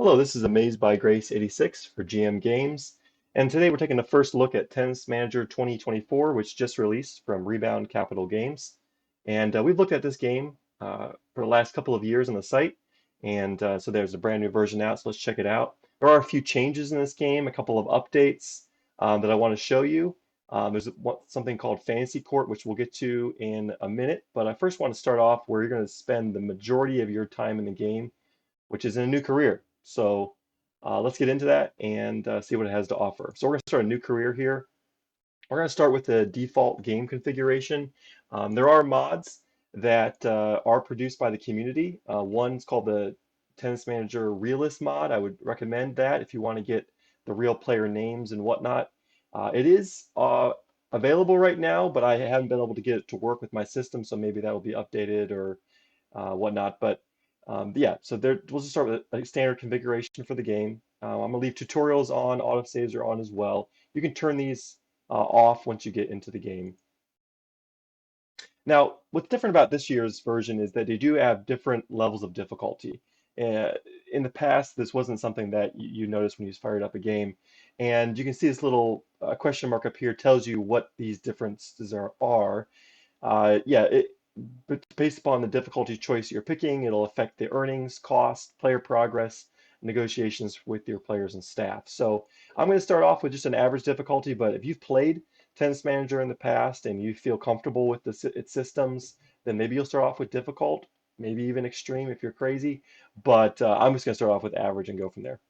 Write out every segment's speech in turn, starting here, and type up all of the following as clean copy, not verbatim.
Hello, this is Amazed by Grace 86 for GM Games, and today we're taking a first look at Tennis Manager 2024, which just released from Rebound Capital Games. And we've looked at this game for the last couple of years on the site, and so there's a brand new version out, so let's check it out. There are a few changes in this game, a couple of updates that I want to show you. There's something called Fantasy Court, which we'll get to in a minute, but I first want to start off where you're going to spend the majority of your time in the game, which is in a new career. So let's get into that and see what it has to offer. So we're going to start a new career here. We're going to start with the default game configuration. There are mods that are produced by the community. One's called the Tennis Manager Realist mod. I would recommend that if you want to get the real player names and whatnot. It is available right now, but I haven't been able to get it to work with my system, so maybe that will be updated or whatnot. But yeah, so there, we'll just start with a standard configuration for the game. I'm gonna leave tutorials on, autosaves are on as well. You can turn these off once you get into the game. Now, what's different about this year's version is that they do have different levels of difficulty. Uh, in the past, this wasn't something that you noticed when you fired up a game. And you can see this little question mark up here tells you what these differences are. Yeah, but based upon the difficulty choice you're picking, it'll affect the earnings, cost, player progress, negotiations with your players and staff. So I'm going to start off with just an average difficulty, but if you've played Tennis Manager in the past and you feel comfortable with its systems, then maybe you'll start off with difficult, maybe even extreme if you're crazy. But I'm just going to start off with average and go from there.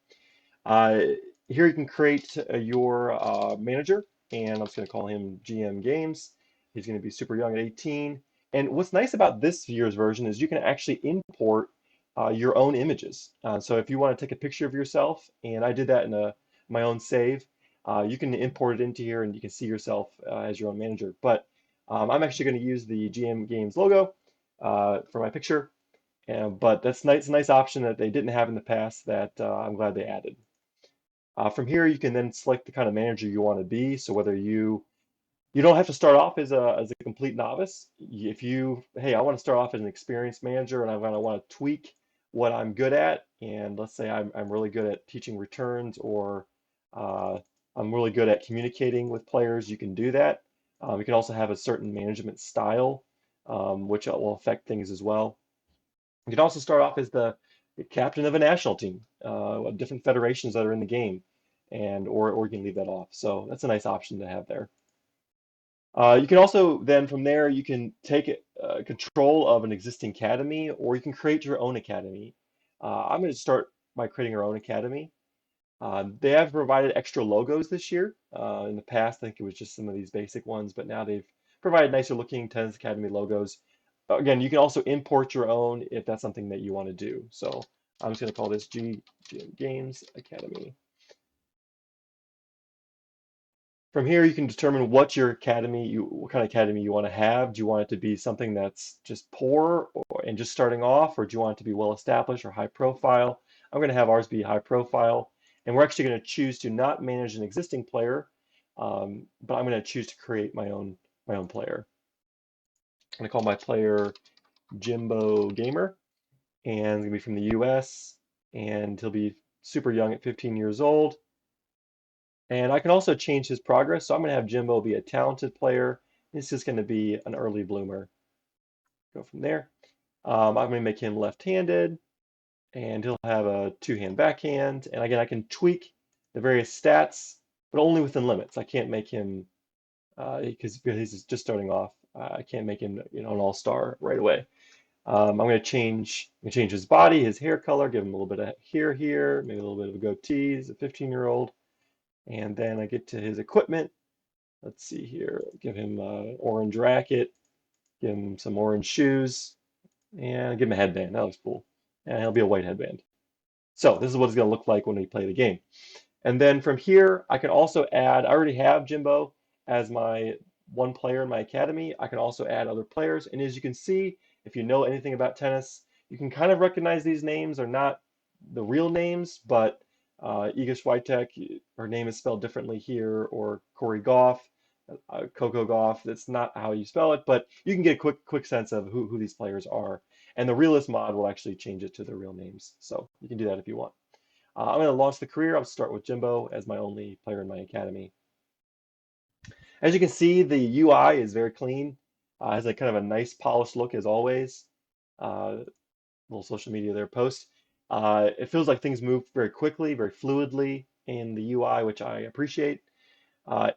Uh, Here you can create your manager, and I'm just going to call him GM Games. He's going to be super young at 18. And what's nice about this year's version is you can actually import your own images. So if you want to take a picture of yourself, and I did that in my own save, you can import it into here and you can see yourself as your own manager. But I'm actually going to use the GM Games logo for my picture. But that's nice, it's a nice option that they didn't have in the past that I'm glad they added. From here, you can then select the kind of manager you want to be. So whether you don't have to start off as a complete novice. If you, hey, I want to start off as an experienced manager and I want to tweak what I'm good at, and let's say I'm really good at teaching returns or uh, I'm really good at communicating with players, you can do that. You can also have a certain management style, which will affect things as well. You can also start off as the captain of a national team, different federations that are in the game, and or you can leave that off. So that's a nice option to have there. You can also then from there you can take control of an existing academy, or you can create your own academy. I'm going to start by creating our own academy. They have provided extra logos this year. In the past, I think it was just some of these basic ones, but now they've provided nicer looking Tennis Academy logos. Again, you can also import your own if that's something that you want to do. So I'm just going to call this G Games Academy. From here, you can determine what your academy, what kind of academy you want to have. Do you want it to be something that's just poor and just starting off, or do you want it to be well established or high profile? I'm going to have ours be high profile, and we're actually going to choose to not manage an existing player, but I'm going to choose to create my own player. I'm going to call my player Jimbo Gamer, and he's going to be from the US, and he'll be super young at 15 years old. And I can also change his progress. So I'm going to have Jimbo be a talented player. This is going to be an early bloomer. Go from there. I'm going to make him left-handed, and he'll have a two-hand backhand. And again, I can tweak the various stats, but only within limits. I can't make him, because he's just starting off, I can't make him, an all-star right away. I'm going to change his body, his hair color, give him a little bit of hair here, maybe a little bit of a goatee. He's a 15-year-old. And then I get to his equipment. Let's see here. Give him an orange racket, give him some orange shoes, and give him a headband. That looks cool. And he'll be a white headband. So this is what it's going to look like when we play the game. And then from here, I can also add, I already have Jimbo as my one player in my academy. I can also add other players. And as you can see, if you know anything about tennis, you can kind of recognize these names are not the real names, but Iga Swiatek, her name is spelled differently here, or Corey Goff, Coco Goff. That's not how you spell it, but you can get a quick sense of who these players are. And the realist mod will actually change it to the real names. So you can do that if you want. I'm going to launch the career. I'll start with Jimbo as my only player in my academy. As you can see, the UI is very clean. Has a kind of a nice polished look as always. Uh, Little social media there post. It feels like things move very quickly, very fluidly in the UI, which I appreciate.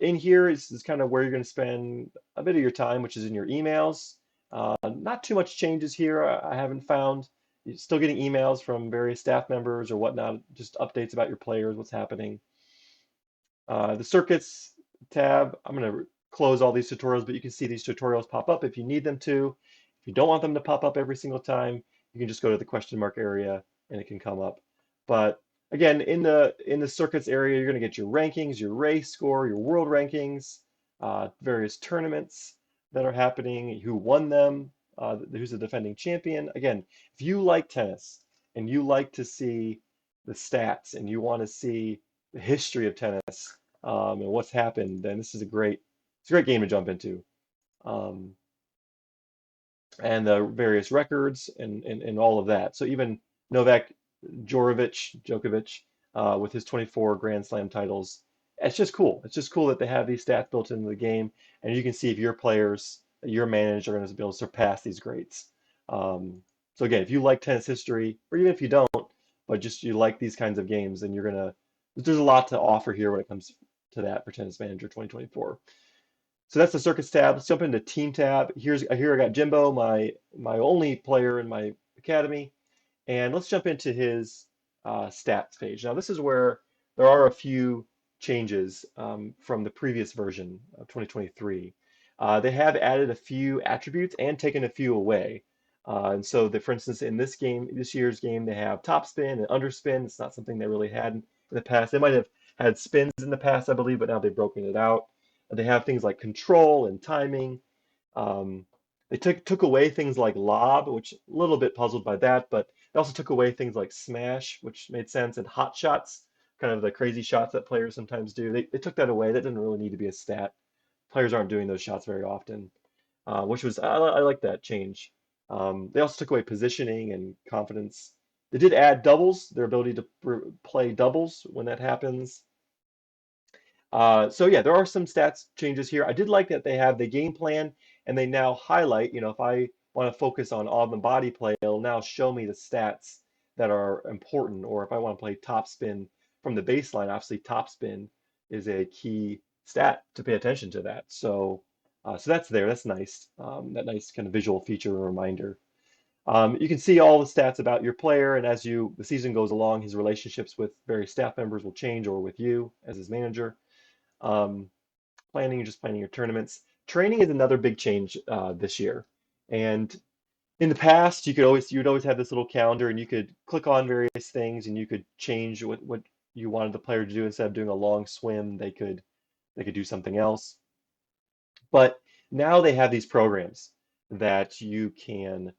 In here is kind of where you're going to spend a bit of your time, which is in your emails. Not too much changes here, I haven't found. You're still getting emails from various staff members or whatnot, just updates about your players, what's happening. The circuits tab, I'm going to close all these tutorials, but you can see these tutorials pop up if you need them to. If you don't want them to pop up every single time, you can just go to the question mark area and it can come up. But again, in the circuits area, you're going to get your rankings, your race score, your world rankings, various tournaments that are happening, who won them, who's the defending champion. Again, if you like tennis and you like to see the stats and you want to see the history of tennis, and what's happened, then this is it's a great game to jump into. Um, and the various records and all of that. So even Novak Djokovic, with his 24 Grand Slam titles, it's just cool. It's just cool that they have these stats built into the game, and you can see if your players, your managers are going to be able to surpass these greats. So again, if you like tennis history, or even if you don't, but just you like these kinds of games, then there's a lot to offer here when it comes to that for Tennis Manager 2024. So that's the circuits tab. Let's jump into team tab. Here I got Jimbo, my only player in my academy, and let's jump into his stats page. Now this is where there are a few changes from the previous version of 2023. They have added a few attributes and taken a few away. And so, for instance, in this year's game, they have topspin and underspin. It's not something they really had in the past. They might have had spins in the past, I believe, but now they've broken it out. They have things like control and timing. Um, they took away things like lob, which a little bit puzzled by that, but they also took away things like smash, which made sense, and hot shots, kind of the crazy shots that players sometimes do. They took that away. That didn't really need to be a stat. Players aren't doing those shots very often, which was I like that change. They also took away positioning and confidence. They did add doubles, their ability to play doubles when that happens. So yeah, there are some stats changes here. I did like that they have the game plan and they now highlight, if I want to focus on the body play, it'll now show me the stats that are important. Or if I want to play top spin from the baseline, obviously top spin is a key stat to pay attention to that. So that's there. That's nice. That nice kind of visual feature reminder. You can see all the stats about your player, and as the season goes along, his relationships with various staff members will change, or with you as his manager. Um, just planning your tournaments. Training is another big change this year. And in the past, you'd always have this little calendar, and you could click on various things, and you could change what you wanted the player to do. Instead of doing a long swim, they could do something else. But now they have these programs that you can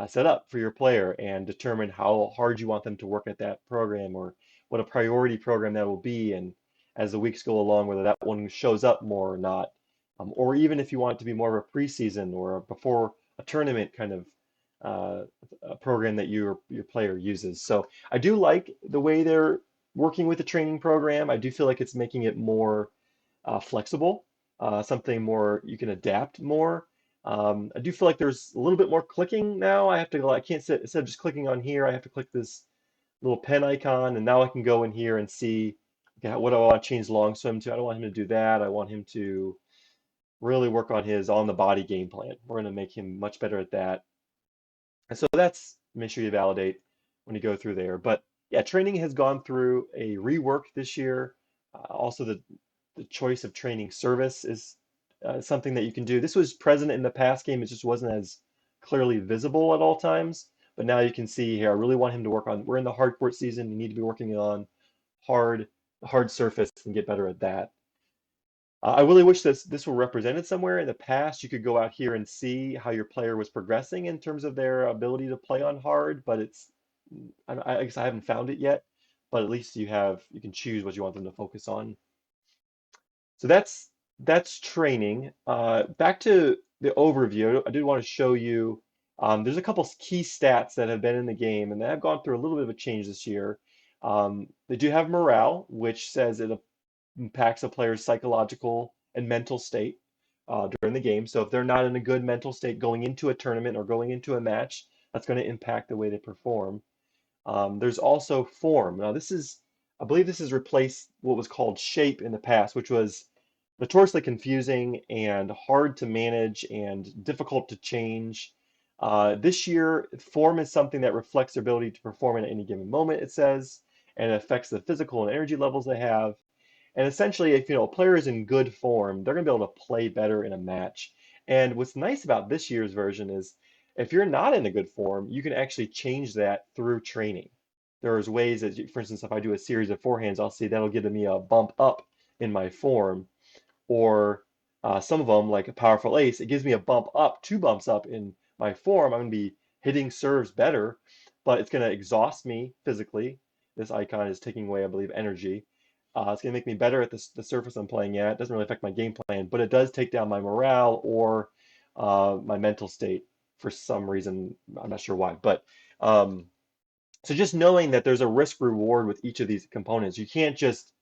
set up for your player and determine how hard you want them to work at that program, or what a priority program that will be. And as the weeks go along, whether that one shows up more or not. Or even if you want it to be more of a preseason or a before a tournament kind of uh, a program that your player uses. So I do like the way they're working with the training program. I do feel like it's making it more flexible, something more you can adapt more. I do feel like there's a little bit more clicking now. I can't sit, instead of just clicking on here, I have to click this little pen icon, and now I can go in here and see, okay, what do I want to change long swim to? I don't want him to do that. I want him to really work on his on the body game plan. We're going to make him much better at that. And so make sure you validate when you go through there. But yeah, training has gone through a rework this year. Also, the choice of training service is something that you can do. This was present in the past game, it just wasn't as clearly visible at all times. But now you can see here, I really want him to work on, we're in the hard court season, you need to be working on hard, hard surface and get better at that. I really wish this were represented somewhere. In the past, you could go out here and see how your player was progressing in terms of their ability to play on hard, but I guess I haven't found it yet. But at least you can choose what you want them to focus on. So that's training. Back to the overview, I did want to show you. There's a couple key stats that have been in the game and that have gone through a little bit of a change this year. They do have morale, which says it impacts a player's psychological and mental state during the game. So if they're not in a good mental state going into a tournament or going into a match, that's going to impact the way they perform. There's also form. Now, I believe this has replaced what was called shape in the past, which was notoriously confusing and hard to manage and difficult to change. This year, form is something that reflects their ability to perform at any given moment, it says, and it affects the physical and energy levels they have. And essentially, if a player is in good form, they're going to be able to play better in a match. And what's nice about this year's version is if you're not in a good form, you can actually change that through training. There's ways that, for instance, if I do a series of forehands, I'll see that'll give me a bump up in my form, or some of them, like a powerful ace, it gives me a bump up, two bumps up in my form. I'm going to be hitting serves better, but it's going to exhaust me physically. This icon is taking away, I believe, energy. It's going to make me better at the surface I'm playing at. It doesn't really affect my game plan, but it does take down my morale or my mental state for some reason. I'm not sure why, but um, so just knowing that there's a risk reward with each of these components, you can't just,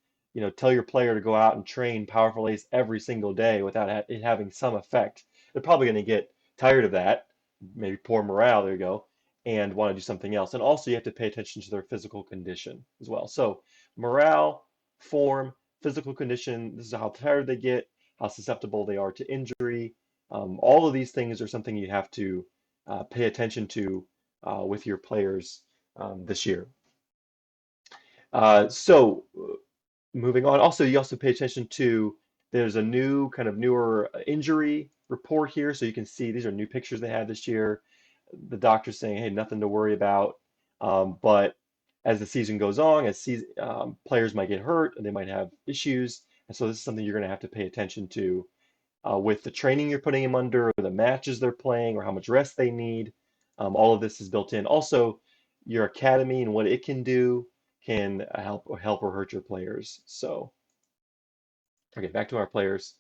tell your player to go out and train powerful ace every single day without it having some effect. They're probably going to get tired of that, maybe poor morale, there you go, and want to do something else. And also you have to pay attention to their physical condition as well. So morale, form, physical condition, this is how tired they get, how susceptible they are to injury. All of these things are something you have to pay attention to with your players this year. So moving on, also you also pay attention to there's a new kind of newer injury report here, so you can see these are new pictures they had this year. The doctor's saying, hey, nothing to worry about, but as the season goes on, players might get hurt and they might have issues, and so this is something you're going to have to pay attention to with the training you're putting them under, or the matches they're playing, or how much rest they need. All of this is built in. Also, your academy and what it can do can help or hurt your players. So, okay, back to our players.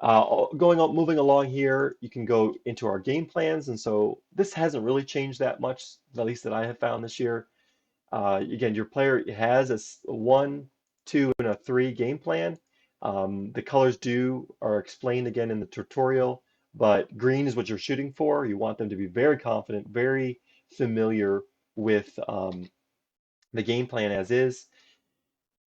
Moving along here, you can go into our game plans, and so this hasn't really changed that much, at least that I have found this year. Again, your player has a 1, 2, and a 3 game plan. The colors are explained again in the tutorial, but green is what you're shooting for. You want them to be very confident, very familiar with the game plan as is.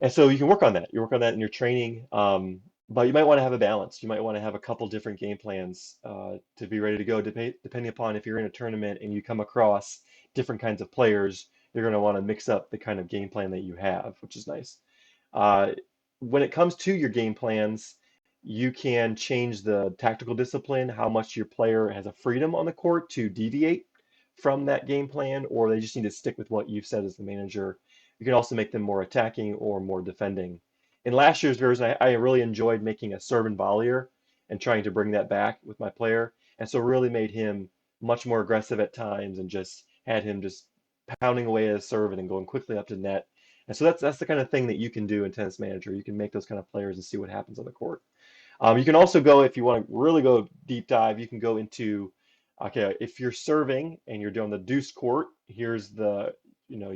And so you can work on that. You work on that in your training, but you might want to have a balance. You might want to have a couple different game plans to be ready to go, depending upon if you're in a tournament and you come across different kinds of players, you're going to want to mix up the kind of game plan that you have, which is nice. Uh, when it comes to your game plans, you can change the tactical discipline, how much your player has a freedom on the court to deviate from that game plan, or they just need to stick with what you've said as the manager. You can also make them more attacking or more defending. In last year's version, I really enjoyed making a serve and volleyer and trying to bring that back with my player. And so really made him much more aggressive at times and just had him just pounding away at a serve and then going quickly up to net. And so that's the kind of thing that you can do in Tennis Manager. You can make those kind of players and see what happens on the court. You can also go, if you want to really go deep dive, you can go into, okay, if you're serving and you're doing the deuce court, you know,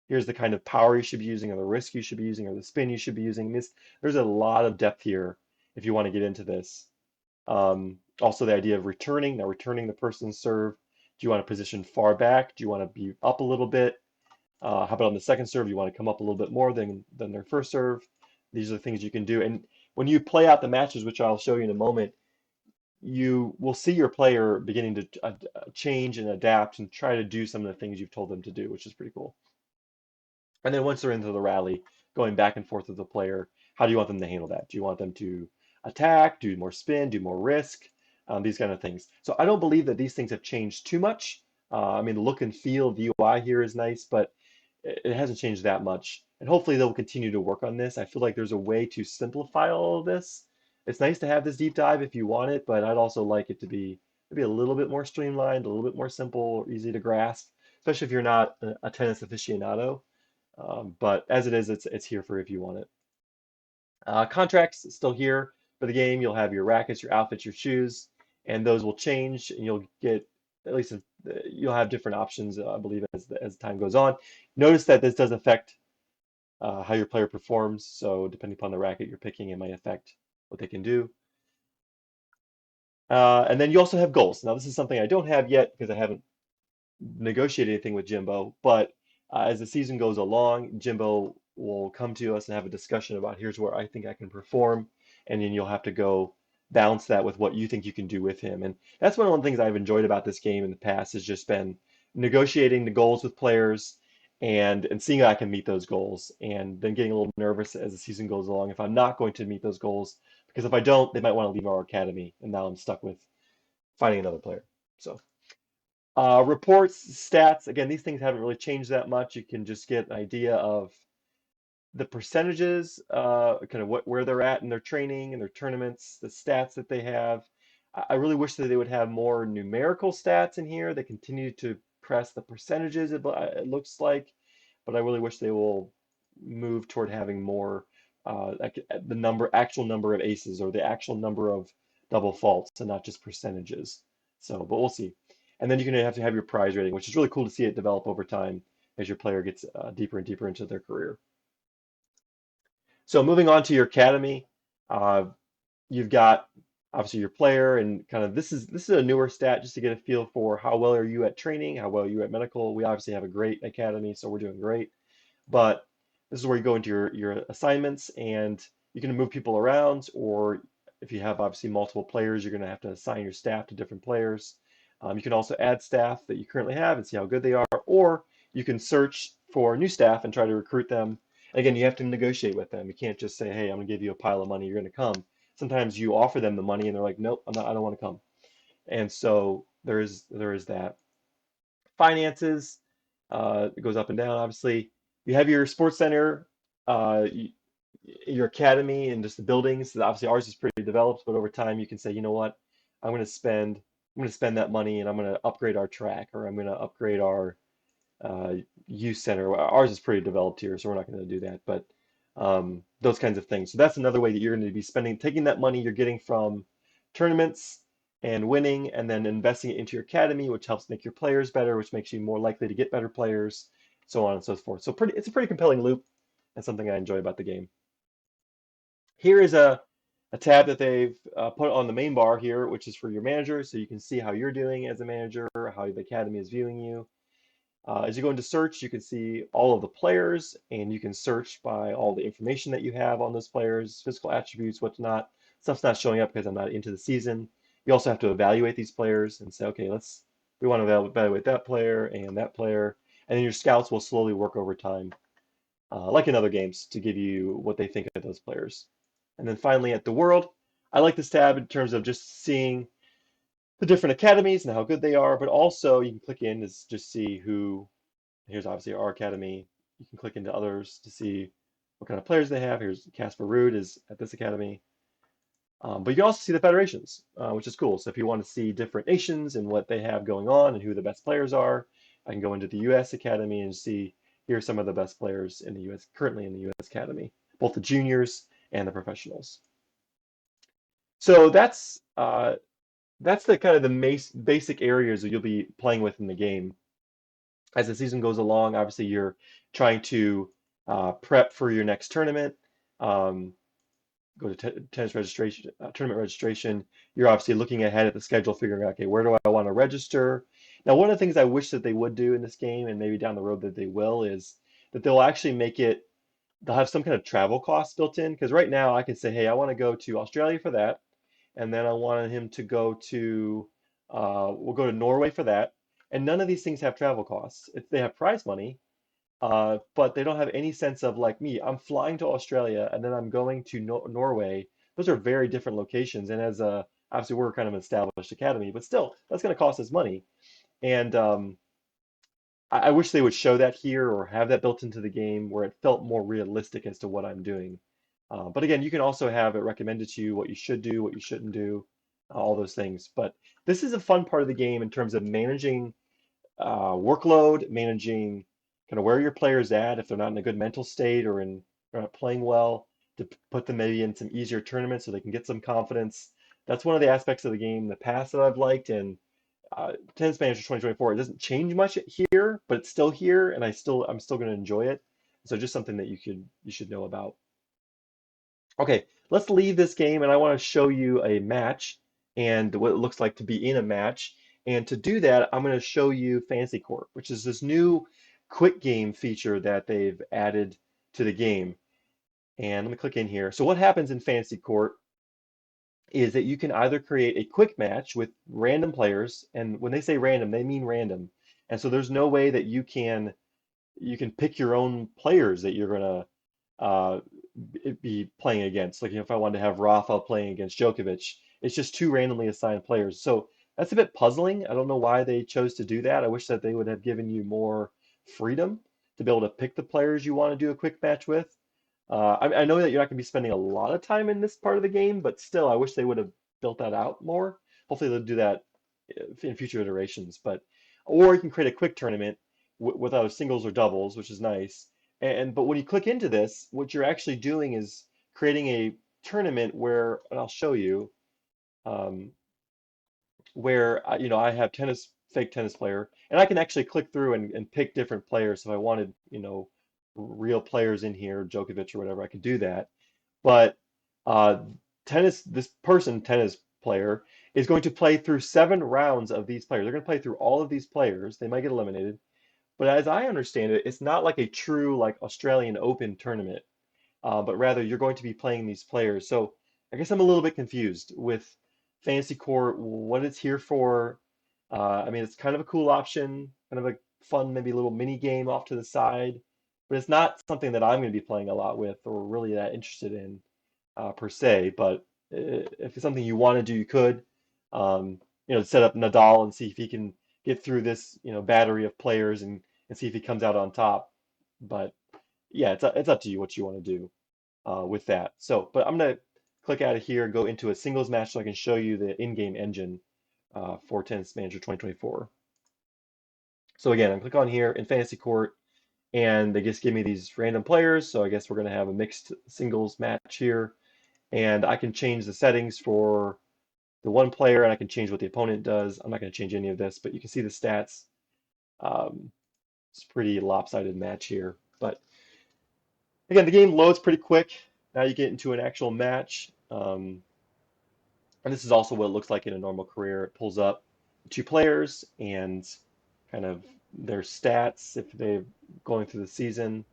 here's the kind of power you should be using, or the risk you should be using, or the spin you should be using. There's a lot of depth here if you want to get into this. Also, the idea of returning the person's serve. Do you want to position far back? Do you want to be up a little bit? How about on the second serve, you want to come up a little bit more than their first serve? These are the things you can do. And when you play out the matches, which I'll show you in a moment, you will see your player beginning to change and adapt and try to do some of the things you've told them to do, which is pretty cool. And then once they're into the rally, going back and forth with the player, how do you want them to handle that? Do you want them to attack, do more spin, do more risk, these kind of things? So I don't believe that these things have changed too much. I mean, the look and feel of the UI here is nice, but it hasn't changed that much. And hopefully they'll continue to work on this. I feel like there's a way to simplify all of this. It's nice to have this deep dive if you want it, but I'd also like it to be maybe a little bit more streamlined, a little bit more simple, easy to grasp, especially if you're not a tennis aficionado. But as it is, it's here for if you want it. Contracts still here for the game. You'll have your rackets, your outfits, your shoes, and those will change. And you'll get, at least you'll have different options, I believe, as time goes on. Notice that this does affect how your player performs. So depending upon the racket you're picking, it might affect what they can do. And then you also have goals. Now, this is something I don't have yet because I haven't negotiate anything with Jimbo, but as the season goes along, Jimbo will come to us and have a discussion about here's where I think I can perform, and then you'll have to go balance that with what you think you can do with him. And that's one of the things I've enjoyed about this game in the past has just been negotiating the goals with players and seeing how I can meet those goals, and then getting a little nervous as the season goes along if I'm not going to meet those goals, because if I don't, they might want to leave our academy, and now I'm stuck with finding another player. So. Reports, stats, again, these things haven't really changed that much. You can just get an idea of the percentages, kind of where they're at in their training and their tournaments, the stats that they have. I really wish that they would have more numerical stats in here. They continue to press the percentages, it looks like, but I really wish they will move toward having more like actual number of aces or the actual number of double faults and not just percentages. So, but we'll see. And then you're going to have your prize rating, which is really cool to see it develop over time as your player gets deeper and deeper into their career. So moving on to your academy, uh, you've got obviously your player and kind of this is a newer stat just to get a feel for how well are you at training, how well are you at medical. We obviously have a great academy, so we're doing great. But this is where you go into your assignments and you can move people around, or if you have obviously multiple players, you're going to have to assign your staff to different players. You can also add staff that you currently have and see how good they are, or you can search for new staff and try to recruit them. Again, you have to negotiate with them. You can't just say, "Hey, I'm going to give you a pile of money. You're going to come." Sometimes you offer them the money and they're like, "Nope, I'm not. I don't want to come." And so there is that. Finances, it goes up and down, obviously. You have your sports center, your academy, and just the buildings. Obviously, ours is pretty developed, but over time, you can say, you know what, I'm going to spend that money, and I'm going to upgrade our track, or I'm going to upgrade our uh, youth center. Ours is pretty developed here, so we're not going to do that, but those kinds of things. So that's another way that you're going to be taking that money you're getting from tournaments and winning, and then investing it into your academy, which helps make your players better, which makes you more likely to get better players, so on and so forth. So it's a pretty compelling loop, and something I enjoy about the game. Here is a tab that they've put on the main bar here, which is for your manager, so you can see how you're doing as a manager, how the academy is viewing you. As you go into search, you can see all of the players, and you can search by all the information that you have on those players, physical attributes, what's not. Stuff's not showing up because I'm not into the season. You also have to evaluate these players and say, okay, we want to evaluate that player and that player. And then your scouts will slowly work over time, like in other games, to give you what they think of those players. And then finally at the world, I like this tab in terms of just seeing the different academies and how good they are, but also you can click in to just see who. Here's obviously our academy. You can click into others to see what kind of players they have. Here's Casper Ruud is at this academy. But you can also see the federations, which is cool. So if you want to see different nations and what they have going on and who the best players are, I can go into the U.S. Academy and see here are some of the best players in the U.S. currently in the U.S. Academy, both the juniors and the professionals. So that's the kind of the basic areas that you'll be playing with in the game. As the season goes along, obviously you're trying to prep for your next tournament. Um, Go to tennis registration, tournament registration. You're obviously looking ahead at the schedule, figuring out, okay, where do I want to register? Now, one of the things I wish that they would do in this game, and maybe down the road that they will, is that they'll actually they'll have some kind of travel costs built in. Because right now I can say, hey, I want to go to Australia for that, and then I wanted him to we'll go to Norway for that. And none of these things have travel costs. They have prize money, but they don't have any sense of like me. I'm flying to Australia and then I'm going to Norway. Those are very different locations. And obviously we're kind of an established academy, but still that's going to cost us money. And I wish they would show that here or have that built into the game where it felt more realistic as to what I'm doing. But again, you can also have it recommended to you what you should do, what you shouldn't do, all those things. But this is a fun part of the game in terms of managing workload, managing kind of where your player's at, if they're not in a good mental state or they're not playing well, to put them maybe in some easier tournaments so they can get some confidence. That's one of the aspects of the game in the past that I've liked, and Tennis Manager 2024, it doesn't change much here, but it's still here, and I'm still going to enjoy it. So just something that you should know about. Okay, let's leave this game, and I want to show you a match and what it looks like to be in a match. And to do that, I'm going to show you Fantasy Court, which is this new quick game feature that they've added to the game. And let me click in here. So what happens in Fantasy Court is that you can either create a quick match with random players, and when they say random, they mean random. And so there's no way that you can pick your own players that you're gonna uh, be playing against. Like if I wanted to have Rafa playing against Djokovic, it's just two randomly assigned players. So that's a bit puzzling. I don't know why they chose to do that. I wish that they would have given you more freedom to be able to pick the players you want to do a quick match with. I know that you're not going to be spending a lot of time in this part of the game, but still, I wish they would have built that out more. Hopefully, they'll do that in future iterations. Or you can create a quick tournament without singles or doubles, which is nice. But when you click into this, what you're actually doing is creating a tournament where, and I'll show you, um, where I have fake tennis player, and I can actually click through and pick different players. So if I wanted, real players in here, Djokovic or whatever, I could do that. But uh, tennis player, is going to play through 7 rounds of these players. They're going to play through all of these players. They might get eliminated, but as I understand it, it's not like a true like Australian Open tournament, but rather you're going to be playing these players. So I guess I'm a little bit confused with Fantasy Court, what it's here for. I mean, it's kind of a cool option, kind of a fun, maybe little mini game off to the side, but it's not something that I'm going to be playing a lot with or really that interested in per se. But if it's something you want to do, you could, set up Nadal and see if he can get through this, battery of players and see if he comes out on top. But yeah, it's up to you what you want to do with that. So, but I'm gonna click out of here and go into a singles match so I can show you the in-game engine for Tennis Manager 2024. So again, I click on here in Fantasy Court, and they just give me these random players. So I guess we're gonna have a mixed singles match here, and I can change the settings for the one player, and I can change what the opponent does. I'm not gonna change any of this, but you can see the stats. Um, it's a pretty lopsided match here, but again, the game loads pretty quick. Now you get into an actual match. And this is also what it looks like in a normal career. It pulls up 2 players and kind of their stats if they're going through the season.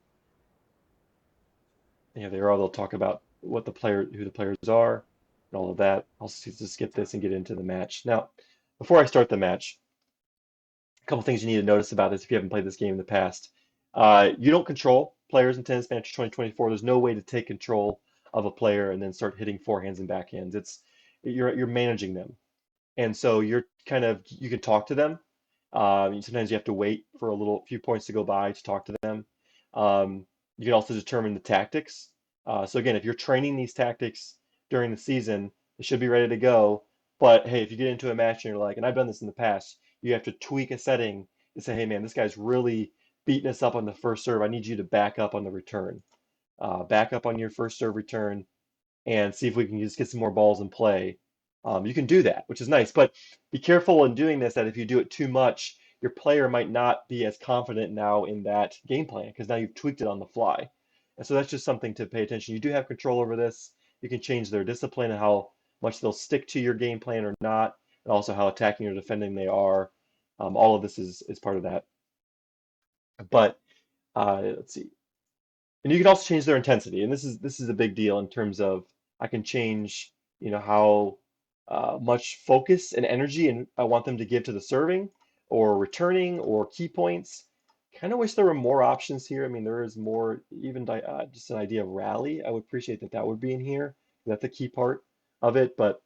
They'll talk about who the players are, and all of that. I'll just skip this and get into the match. Now, before I start the match, a couple things you need to notice about this if you haven't played this game in the past. You don't control players in Tennis Manager 2024. There's no way to take control of a player and then start hitting forehands and backhands. You're managing them. And so you can talk to them. Sometimes you have to wait for a few points to go by to talk to them. You can also determine the tactics. So again, if you're training these tactics during the season, it should be ready to go. But hey, if you get into a match and you're like, and I've done this in the past, you have to tweak a setting to say, hey man, this guy's really beating us up on the first serve. I need you to back up on the return. Back up on your first serve return and see if we can just get some more balls in play. You can do that, which is nice, but be careful in doing this that if you do it too much, your player might not be as confident now in that game plan because now you've tweaked it on the fly. And so that's just something to pay attention. You do have control over this. You can change their discipline and how much they'll stick to your game plan or not, and also how attacking or defending they are. All of this is part of that. But let's see. And you can also change their intensity, and this is a big deal in terms of I can change, how much focus and energy and I want them to give to the serving or returning or key points. Kind of wish there were more options here. I mean, there is more, even just an idea of rally. I would appreciate that would be in here. That's a key part of it. But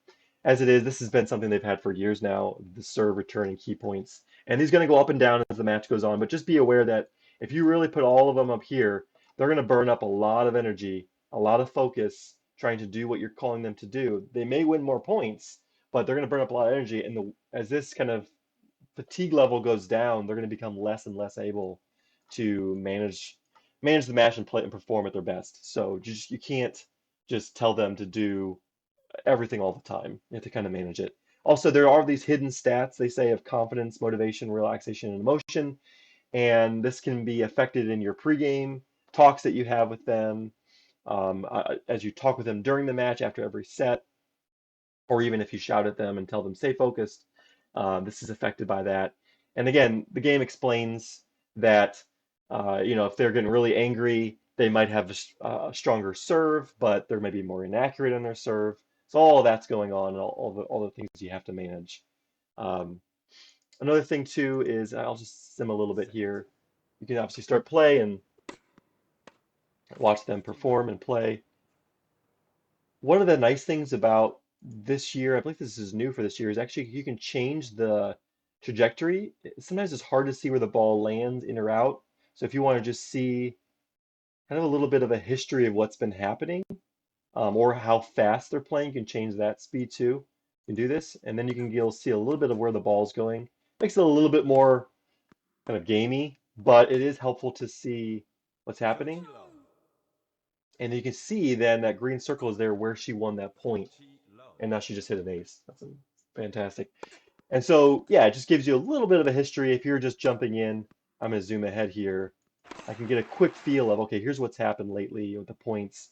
as it is, this has been something they've had for years now, the serve, return, and key points. And these are going to go up and down as the match goes on. But just be aware that if you really put all of them up here, they're going to burn up a lot of energy, a lot of focus trying to do what you're calling them to do. They may win more points, but they're going to burn up a lot of energy. And as this kind of fatigue level goes down, they're going to become less and less able to manage the match and play and perform at their best. So you can't just tell them to do everything all the time. You have to kind of manage it. Also, there are these hidden stats, they say, of confidence, motivation, relaxation, and emotion. And this can be affected in your pregame talks that you have with them, as you talk with them during the match after every set, or even if you shout at them and tell them stay focused. This is affected by that. And again, the game explains that if they're getting really angry, they might have a stronger serve, but they're maybe more inaccurate in their serve. So all of that's going on, and all the things you have to manage. Um, Another thing too is I'll just sim a little bit here. You can obviously start play and watch them perform and play. One of the nice things about this year, I believe this is new for this year, is actually you can change the trajectory. Sometimes it's hard to see where the ball lands in or out. So if you want to just see kind of a little bit of a history of what's been happening, or how fast they're playing, you can change that speed too. You can do this, and then you'll see a little bit of where the ball's going. Makes it a little bit more kind of gamey, but it is helpful to see what's happening. And you can see then that green circle is there where she won that point, and now she just hit an ace. That's fantastic. And so, yeah, it just gives you a little bit of a history. If you're just jumping in, I'm going to zoom ahead here. I can get a quick feel of, okay, here's what's happened lately with the points,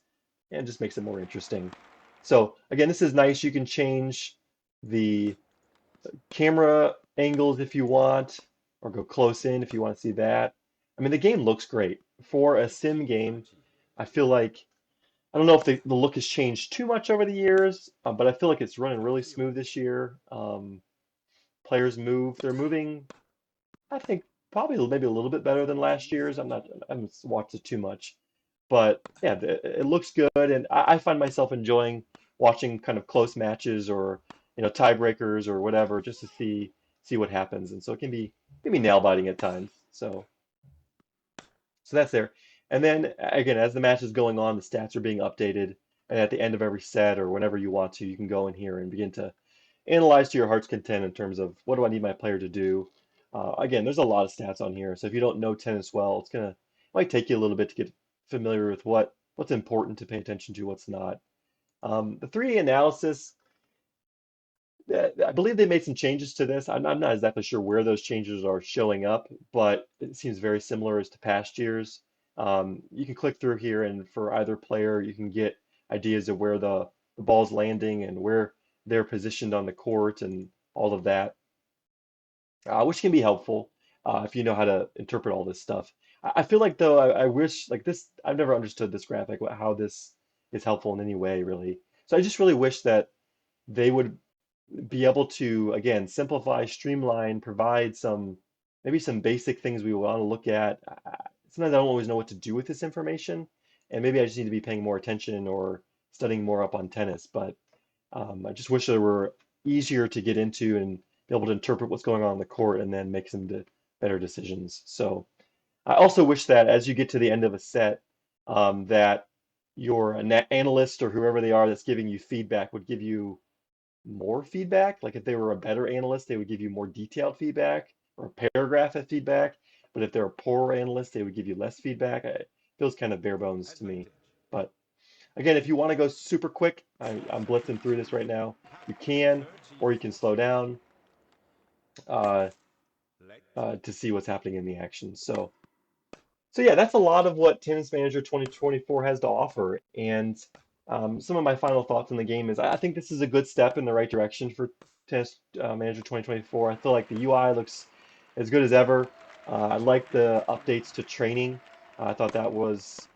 and it just makes it more interesting. So again, this is nice. You can change the camera angles if you want, or go close in if you want to see that. I mean, the game looks great. For a sim game, I feel like, I don't know if the look has changed too much over the years, but I feel like it's running really smooth this year. Players they're moving, I think probably maybe a little bit better than last year's. I haven't watched it too much, but yeah, it looks good, and I find myself enjoying watching kind of close matches or tiebreakers or whatever, just to see what happens, and so it can be nail biting at times. So that's there. And then again, as the match is going on, the stats are being updated, and at the end of every set or whenever you want to, you can go in here and begin to analyze to your heart's content in terms of what do I need my player to do. Again, there's a lot of stats on here, so if you don't know tennis well, it might take you a little bit to get familiar with what's important to pay attention to, what's not. The 3D analysis, I believe they made some changes to this. I'm not exactly sure where those changes are showing up, but it seems very similar as to past years. You can click through here, and for either player, you can get ideas of where the ball's landing and where they're positioned on the court and all of that, which can be helpful if you know how to interpret all this stuff. I feel like though I wish like this. I've never understood this graphic, how this is helpful in any way, really. So I just really wish that they would be able to, again, simplify, streamline, provide maybe some basic things we want to look at. Sometimes I don't always know what to do with this information, and maybe I just need to be paying more attention or studying more up on tennis. But I just wish they were easier to get into and be able to interpret what's going on the court and then make some better decisions. So I also wish that as you get to the end of a set, that your analyst or whoever they are that's giving you feedback would give you more feedback. Like if they were a better analyst, they would give you more detailed feedback or a paragraph of feedback. But if they're a poor analyst, they would give you less feedback. It feels kind of bare bones to me. But again, if you want to go super quick, I'm blitzing through this right now. You can, or you can slow down uh, to see what's happening in the action. So yeah, that's a lot of what Tennis Manager 2024 has to offer. And some of my final thoughts on the game is I think this is a good step in the right direction for Tennis Manager 2024. I feel like the UI looks as good as ever. I like the updates to training. I thought that was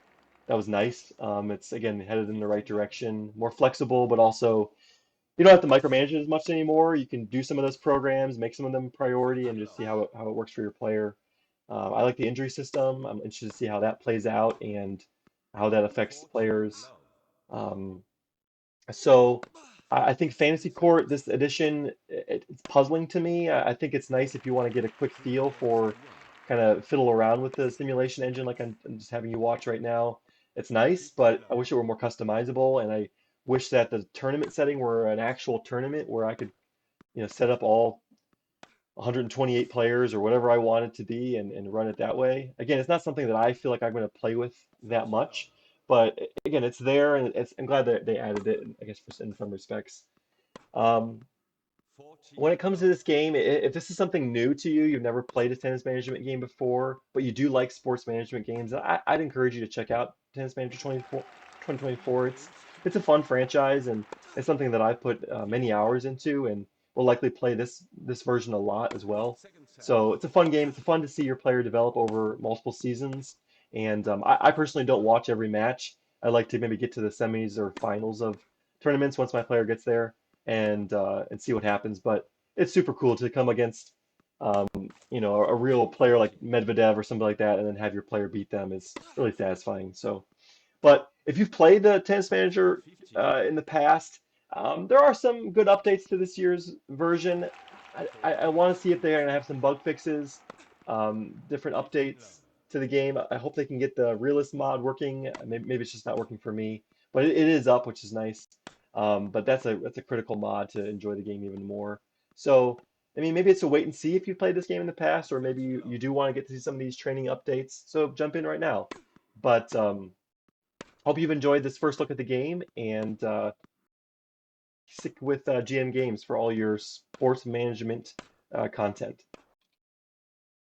nice. It's again headed in the right direction, more flexible, but also you don't have to micromanage it as much anymore. You can do some of those programs, make some of them priority, and just see how it works for your player. I like the injury system. I'm interested to see how that plays out and how that affects players. Um, so I think Fantasy Court, this edition, it's puzzling to me. I think it's nice if you want to get a quick feel for kind of fiddle around with the simulation engine like I'm just having you watch right now. It's nice, but I wish it were more customizable, and I wish that the tournament setting were an actual tournament where I could, set up all 128 players or whatever I want it to be and run it that way. Again, it's not something that I feel like I'm going to play with that much, but again, it's there, and I'm glad that they added it, I guess, in some respects. Um, When it comes to this game, if this is something new to you, you've never played a tennis management game before, but you do like sports management games, I'd encourage you to check out Tennis Manager 2024. It's a fun franchise, and it's something that I put many hours into, and will likely play this version a lot as well. So it's a fun game. It's fun to see your player develop over multiple seasons. And I personally don't watch every match. I like to maybe get to the semis or finals of tournaments once my player gets there and see what happens. But it's super cool to come against um, a real player like Medvedev or something like that, and then have your player beat them is really satisfying. So, but if you've played the Tennis Manager in the past, there are some good updates to this year's version. I want to see if they're going to have some bug fixes, different updates to the game. I hope they can get the realist mod working. Maybe it's just not working for me, but it is up, which is nice. But that's a critical mod to enjoy the game even more. So, I mean, maybe it's a wait and see if you played this game in the past, or maybe you do want to get to see some of these training updates. So jump in right now. But hope you've enjoyed this first look at the game, and stick with GM Games for all your sports management content.